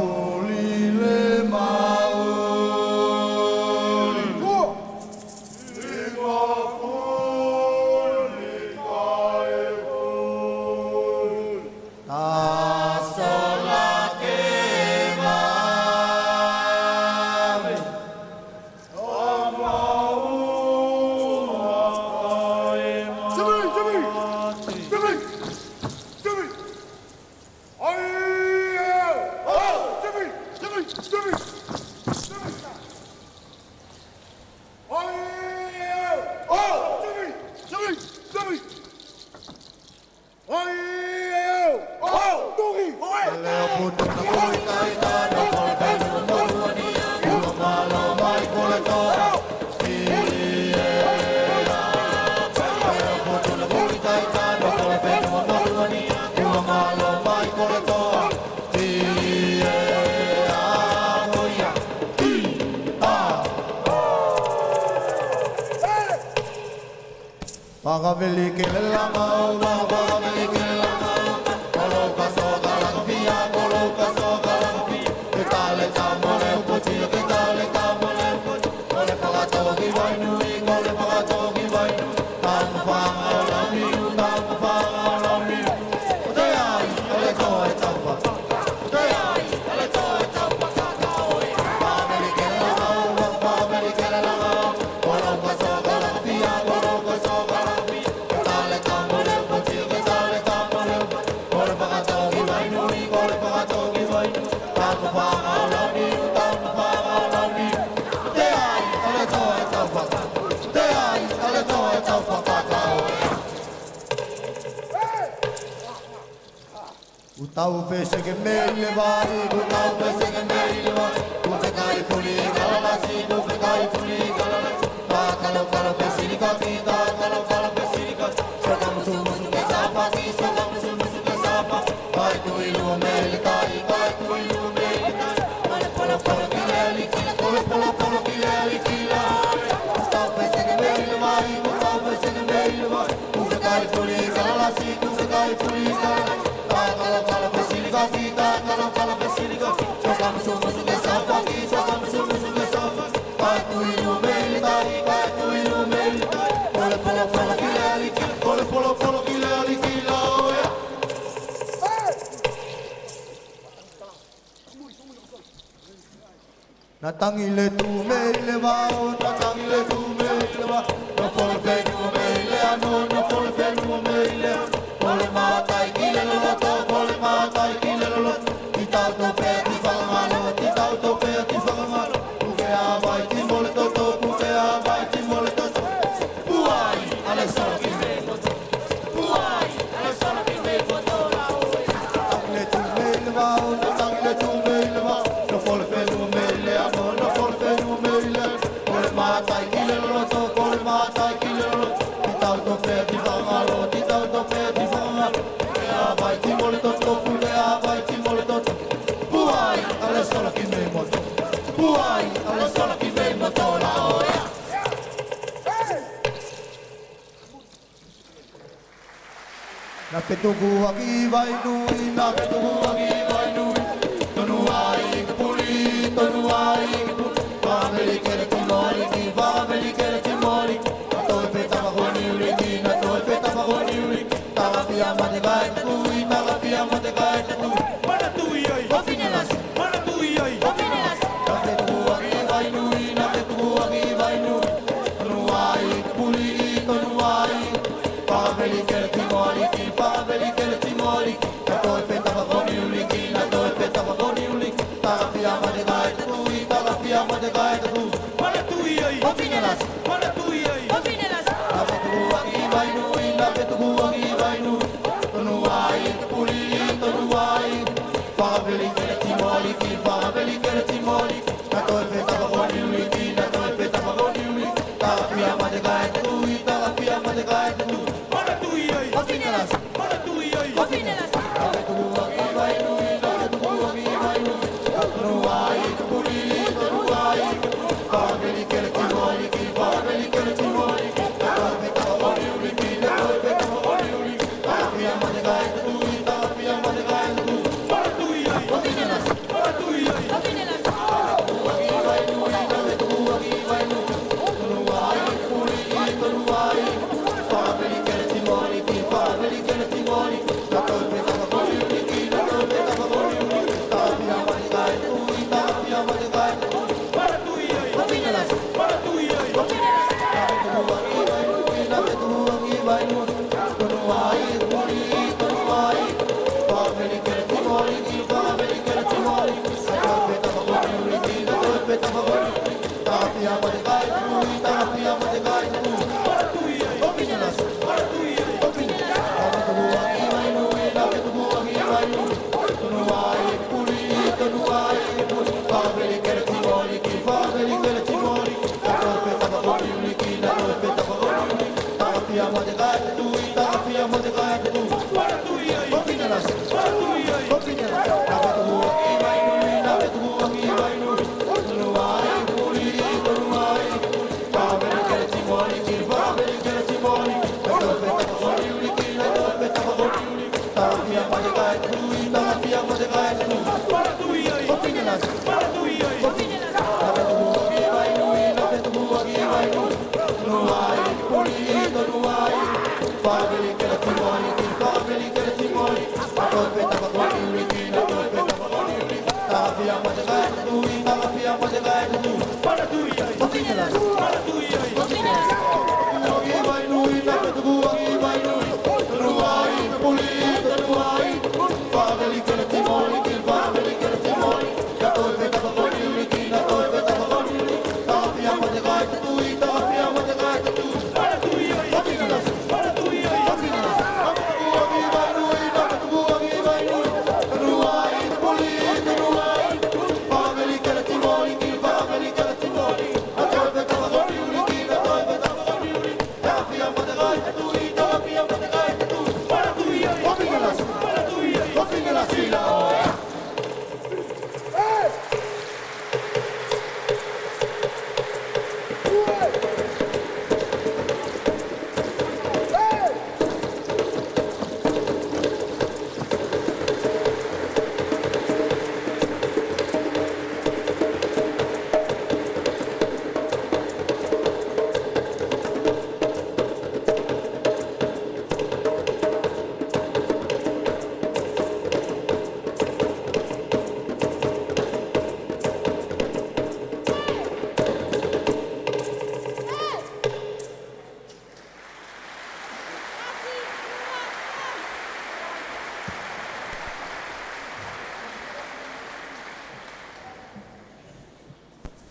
Makapulile maul Ikafuli kaibul Tasolake mami Pakabili kilalamau, pakabili kilalamau, koloka soka langfia, koloka soka langfia. Kitale tamole upuchi, kitale tamole upuchi. Kole pakatoki vainui, kole pakatoki vainui. Tamu fanga olamiu, tamu fanga olamiu. Uteai, ale toe tapa. Uteai, ale toe tapa. Pakabili kilalamau, pakabili kilalamau, koloka soka langfia, koloka soka langfia. Utau pese que me levari, utau pese que me levari. Tu fe kai fuli galalasi, tu fe kai fuli galalasi. Ta kalau kalau pesiri kaki, ta kalau kalau pesiri kaki. Soka musu musu ke sapa, soka musu musu ke sapa. Kai tu ilu meli kai, kai tu ilu meli kai. Polo polo polo kileli kila, polo polo polo kileli kila. Utau pese que me levari, utau pese que me levari. Tu fe kai fuli galalasi, tu fe kai fuli galalasi. Kalau pesiri kaki, kalau pesiri kaki. Soka musu musu ke sapa, soka musu musu ke sapa. Kai tu ilu meli kai, kai tu ilu meli kai. Polo polo polo kileli kila, polo polo polo kileli kila. Natangile tu mele vao, natangile tu mele vao. No polo penu mele ano, no polo penu mele. Polo matai kilelo loto, polo matai kilelo loto. Titau tope ti fangamalo, titau tope ti fangamalo. Puke abai ti mole toto, puke abai ti mole toto. Puai, ale solo ki me foto. Puai, ale solo ki me foto la oe. Natangile tu mele vao, natangile tu mele vao. No polo penu mele ano, no polo penu mele. Polo matai kilelo loto, polo matai kilelo loto. Titau tope ti fangamalo, titau tope ti fangamalo. Puke abai ti mole toto, puke abai ti mole toto. Puai, ale solo ki me moto. Puai, ale solo ki me moto la oe. Na petugu aki vai nui, na petugu aki vai nui. Tonu ai ke puli, tonu ai ke puli. Family kere ki mori ki, family kere ki mori. Na toi peta mahoni uliki, na toi peta mahoni uliki. Taga pia mate kai te tui, taga pia mate kai te tui. Mana tui ai, Opinelas, mana tui ai. opinelas. Na petugu aki vai nui, na petugu aki vai nui. Tonu ai ke puli, tonu ai. Family kere ki mori ki, family kere ki mori ki. Na toi peta mahoni uliki, na toi peta mahoni uliki. Taga pia mate kai te tui, taga pia mate kai te tui. Mana tui ai, Opinelas, mana tui ai. Opinelas. na petugu aki vai nui, na petugu aki vai nui. Tonu ai ke puli, tonu ai. Family kere ki mori ki, family kere ki mori ki. Na toi peta mahoni uliki, na toi peta mahoni uliki. Taga pia mate kai te tui, taga pia mate kai te tui. Mana tui ai, Opinelas, mana tui ai. Opinelas. na petugu aki vai nui, na petugu aki vai nui. Tonu ai ke puli, tonu ai. Family kere ki mori ki, family kere ki mori ki. Na toi peta mahoni uliki, na toi peta mahoni uliki. Taga pia mate kai te tui, taga pia mate kai te tui. Mana tui ai, taga pia mo te kai tu. Para tu i ai. Kopine la. Para tu i ai. Na pe tu ki vai nui, na pe tu ki vai nui. No ai, poli to no ai. Family que la timoni, family que la timoni. To pe ta ko ni ki na to pe ta ko ni. Taga pia mo te kai tu, taga pia mo te kai tu. Para tu i ai. Kopine la. Para tu i ai. Ki vai nui, na pe tu ki vai nui. No ai, poli to no ai. Family que la timoni, family que la timoni. Ya to pe ta ko ni ki na to pe ta ko ni. Taga pia mo te kai tu, taga pia mo te kai tu. Para tu i ai. Para tu i ai. Para tu i ai. Para tu i ai.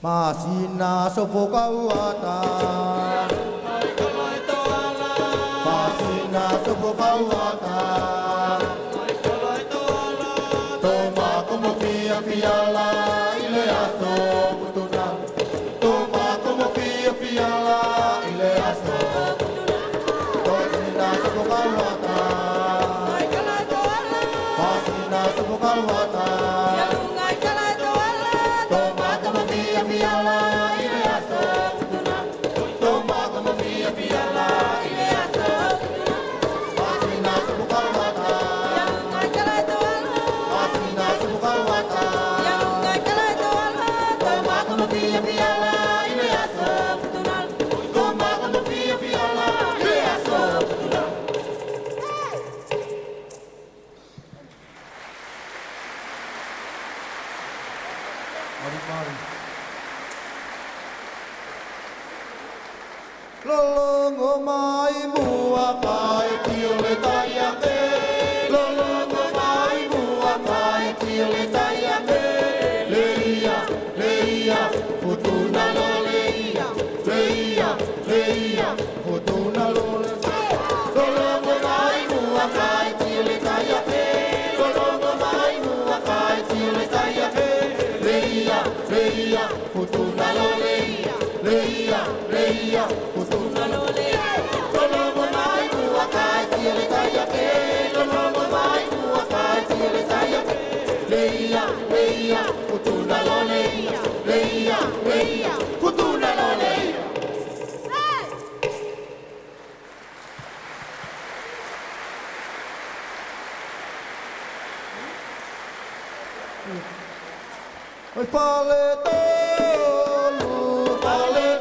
Masina sopokauata. Masina sopokauata. Toma como pia piala ile aso putuna. Toma como pia piala ile aso. Masina sopokauata. Masina sopokauata. Toma como pia piala ile aso putuna. Toma como pia piala ile aso. Masina sopokauata. Masina sopokauata. Toma como pia piala ile aso putuna. Toma como pia piala ile aso putuna. Mari. Lolongo mai mua kai tiole taia me. Lolongo mai mua kai tiole taia me. Leia, futuna lo leia. Leia, futuna lo leia. Lolongo mai mua kai tiole taia me. Lolongo mai mua kai tiole taia me. Leia, futuna lo leia. Leia, futuna lo leia. Lolongo mai mua kai tiole taia me. Lolongo mai mua kai tiole taia me. Leia, futuna lo leia. Leia, futuna lo leia. Oi fale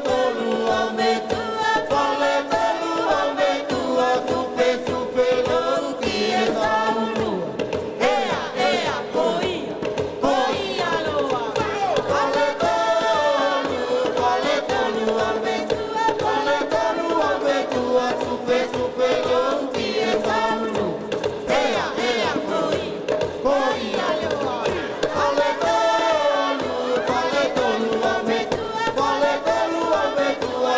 tolu ame tua, fale tolu ame tua, supe lo que es aunu. Ea, coia loa. Fale tolu ame tua, supe lo que es aunu. Ea, coia loa. Fale tolu ame tua,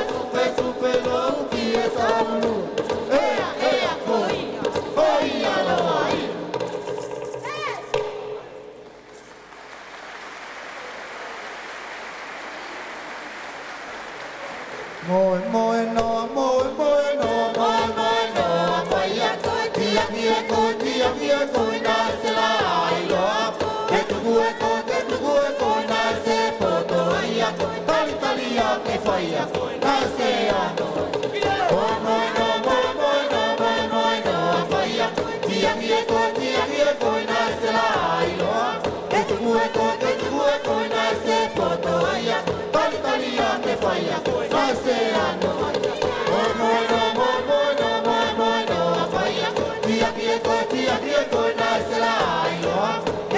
supe lo que es aunu. Ea, coia loa. Moi no, apoia tia ko na se la ilo. Te tu ko na se poto ia. Tali ya ke faia na se ano. Moi no, apoia tia ko na se la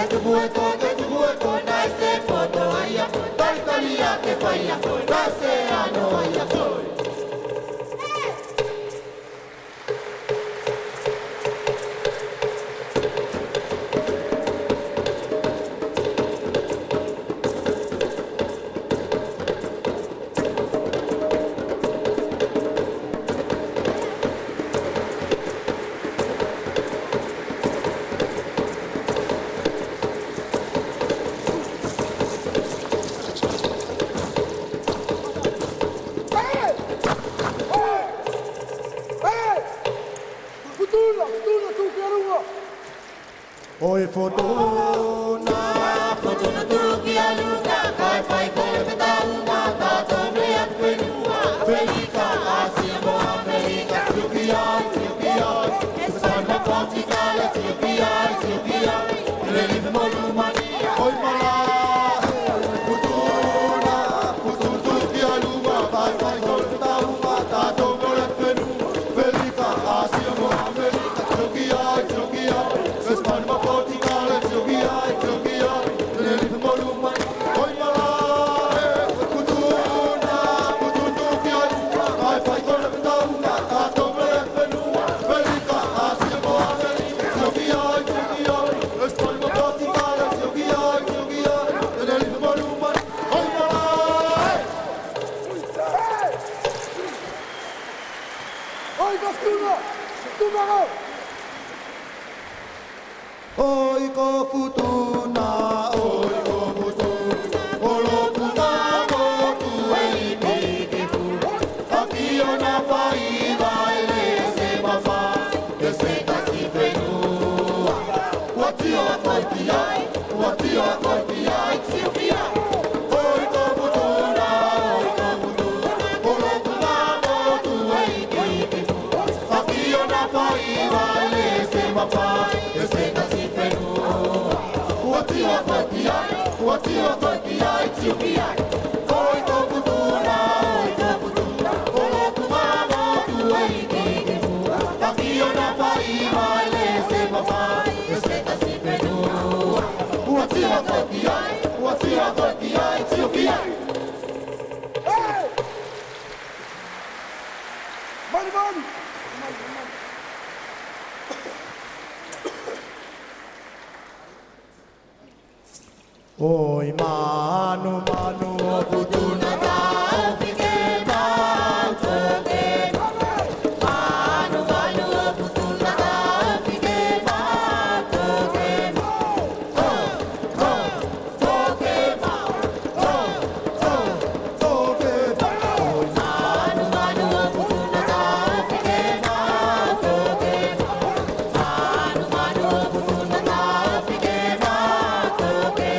tu bueto, na se poto aya, talia que falla, na se ano aya. Oi fortuna, fortuna tu que aluga, cai pai cole da uma, da tome a fenua, felica assim boa felica, tu que ai, espalha porticale, tu que ai, relive molumani, oi mala, fortuna, fortuna tu que aluga, cai pai cole da uma, da tome a fenua, felica assim boa felica, tu que ai, espalha porticale, tu que ai, relive molumani, oi mala, fortuna, fortuna tu que aluga, cai pai cole da uma, da tome a fenua, felica assim boa felica, tu que ai, espalha porticale, tu que ai, relive molumani, oi mala. Oi, Gastuna! Tu marau! Oi ko futuna, olo putamo tu ei peke fu. Aqui ona vai vai se mama, que se tá se venua. Wati o ai, tio pia. Oi ko futuna, olo putamo tu ei peke fu. Aqui ona vai se mama, que se tá se venua. Wati o ai, tio pia. Oi ko futuna, olo putamo tu ei peke fu. Aqui ona vai se mama, que se tá se venua. Wati o ai, tio pia. Mani! Oi manu, o futuna da o fique mal toque. Manu, o futuna da o fique mal toque. Toque mal, toque. Oi manu, o futuna da o fique mal toque. Manu, o futuna da o fique mal toque.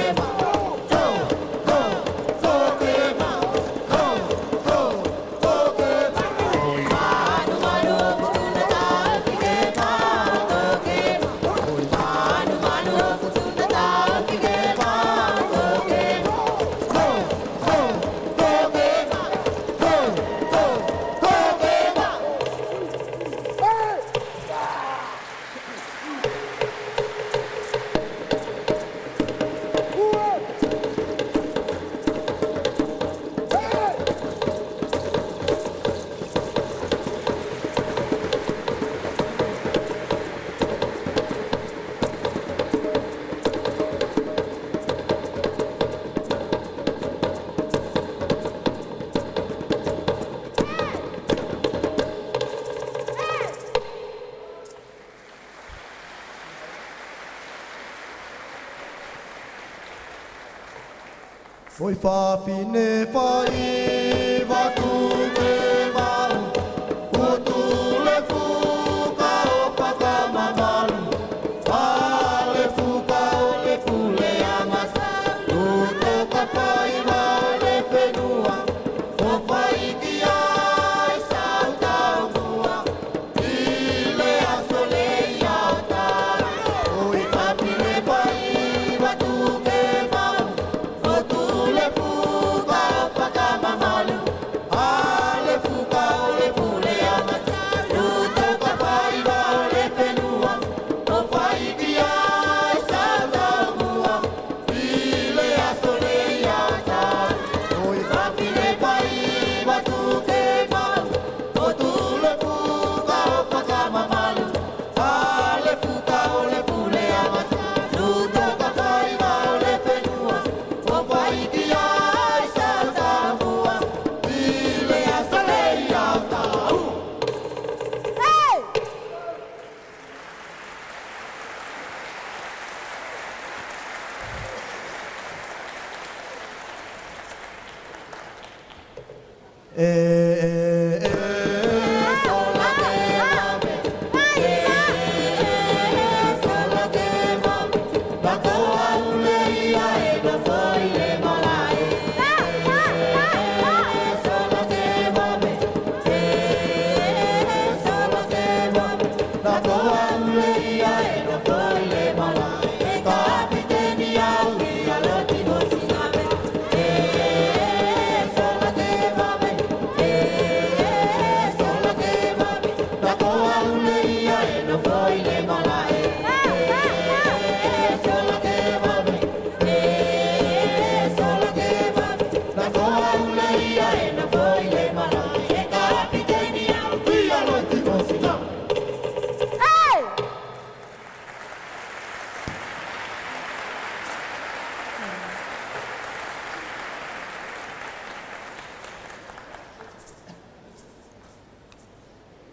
Oi fa fine fai va tu me mau o tu le fuka o paka mamalu ale fuka o le fule amasa tu te kapai va le fenua o fai dia sauta mua ile asole yata oi fa fine fai va tu me mau o tu le fuka o paka mamalu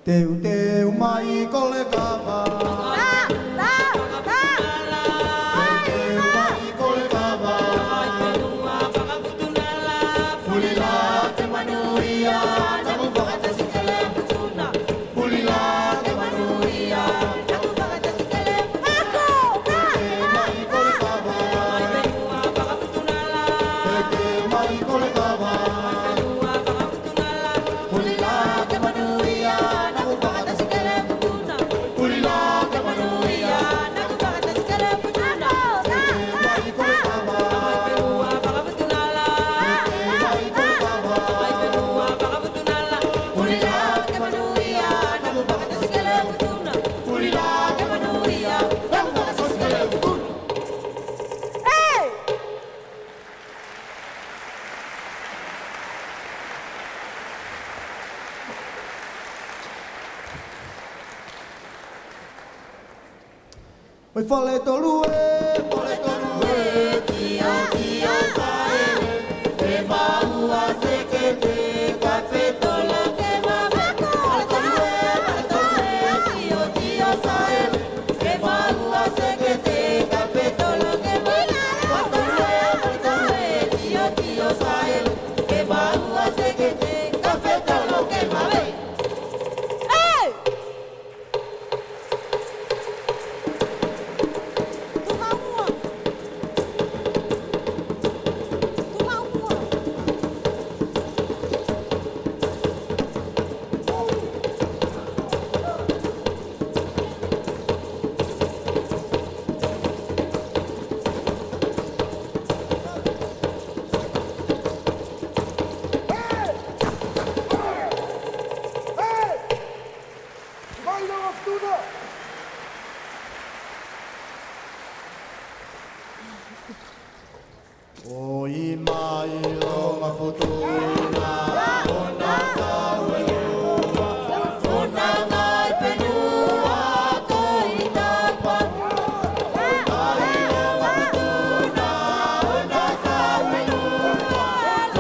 Teu teu mai kole kama. Teu mai kole kama. Pulila te manuia, tamu bakata sikale putuna. Pulila te manuia, tamu bakata sikale pako. Teu mai kole kama. Teu mai kole kama. Pulila te manuia. Oi fale tolue, tio tio sae, te maua se que te café tolo que va vaco. Fale tolue, tio sae, te maua se que te café tolo que va. Fale tolue, tio sae, te maua se que te café tolo que va. Oi mai lo maputuna, ona saweua, ona ngai penua toitapa. Mai lo maputuna, ona saweua,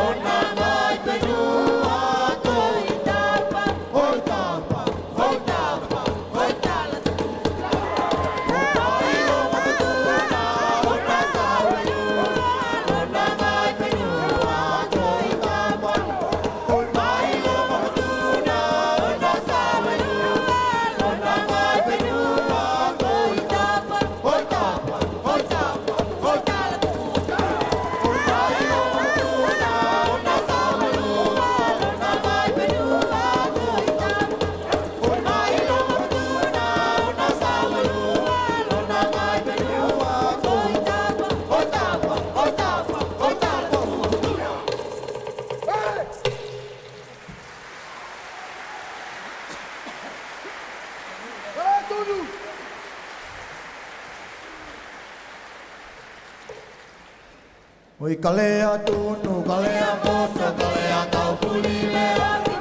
ona ngai penua toitapa. Oi tapa, oi tapa, oi tala. Mai lo maputuna, ona saweua. Oi kalea tunu, kalea moso, kalea kau pulile.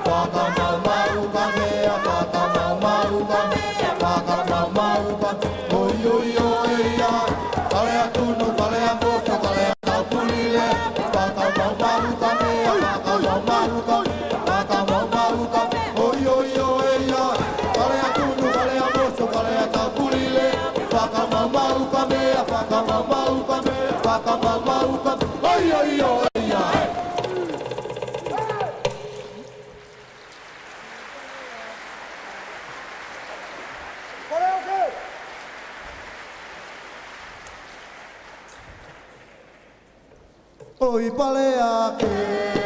Waka mau mau kamea, waka mau mau kamea, waka mau mau kamea. Oi oi oi ya, kalea tunu, kalea moso, kalea kau pulile. Waka mau mau kamea, waka mau mau kamea, waka mau mau kamea. Oi oi oi ya, kalea tunu, kalea moso, kalea kau pulile. Waka mau mau kamea, waka mau mau kamea, waka mau mau kamea. Oi oi oi ya. Oi pale ake